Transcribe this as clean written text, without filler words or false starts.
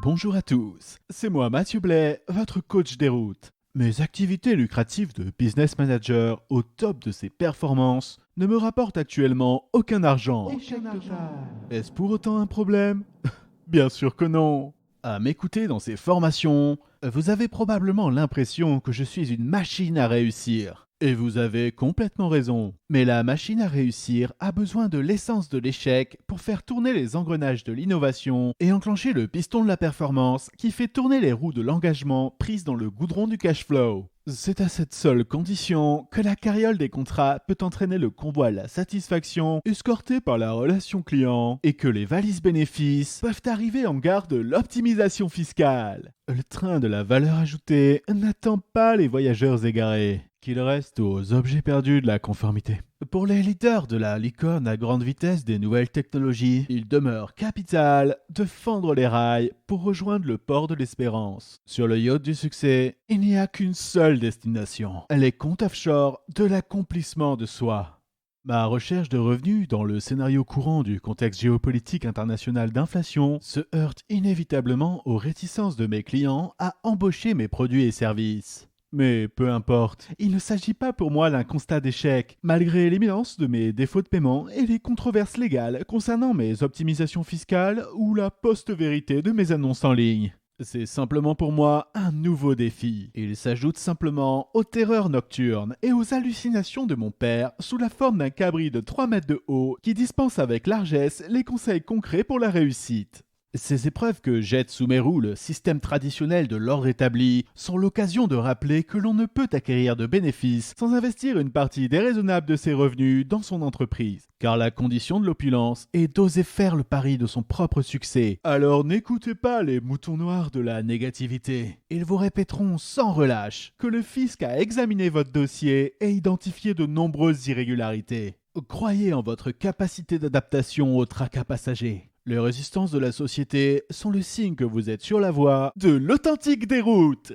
Bonjour à tous, c'est moi Mathieu Blais, votre coach des routes. Mes activités lucratives de business manager au top de ses performances ne me rapportent actuellement aucun argent. Est-ce pour autant un problème? Bien sûr que non. À m'écouter dans ces formations, vous avez probablement l'impression que je suis une machine à réussir. Et vous avez complètement raison. Mais la machine à réussir a besoin de l'essence de l'échec pour faire tourner les engrenages de l'innovation et enclencher le piston de la performance qui fait tourner les roues de l'engagement prises dans le goudron du cash flow. C'est à cette seule condition que la carriole des contrats peut entraîner le convoi à la satisfaction escorté par la relation client et que les valises bénéfices peuvent arriver en gare de l'optimisation fiscale. Le train de la valeur ajoutée n'attend pas les voyageurs égarés, qu'il reste aux objets perdus de la conformité. Pour les leaders de la licorne à grande vitesse des nouvelles technologies, il demeure capital de fendre les rails pour rejoindre le port de l'espérance. Sur le yacht du succès, il n'y a qu'une seule destination, les comptes offshore de l'accomplissement de soi. Ma recherche de revenus dans le scénario courant du contexte géopolitique international d'inflation se heurte inévitablement aux réticences de mes clients à embaucher mes produits et services. Mais peu importe, il ne s'agit pas pour moi d'un constat d'échec, malgré l'éminence de mes défauts de paiement et les controverses légales concernant mes optimisations fiscales ou la post-vérité de mes annonces en ligne. C'est simplement pour moi un nouveau défi. Il s'ajoute simplement aux terreurs nocturnes et aux hallucinations de mon père sous la forme d'un cabri de 3 mètres de haut qui dispense avec largesse les conseils concrets pour la réussite. Ces épreuves que jette sous mes roues le système traditionnel de l'ordre établi sont l'occasion de rappeler que l'on ne peut acquérir de bénéfices sans investir une partie déraisonnable de ses revenus dans son entreprise. Car la condition de l'opulence est d'oser faire le pari de son propre succès. Alors n'écoutez pas les moutons noirs de la négativité. Ils vous répéteront sans relâche que le fisc a examiné votre dossier et identifié de nombreuses irrégularités. Croyez en votre capacité d'adaptation au tracas passager. Les résistances de la société sont le signe que vous êtes sur la voie de l'authentique déroute.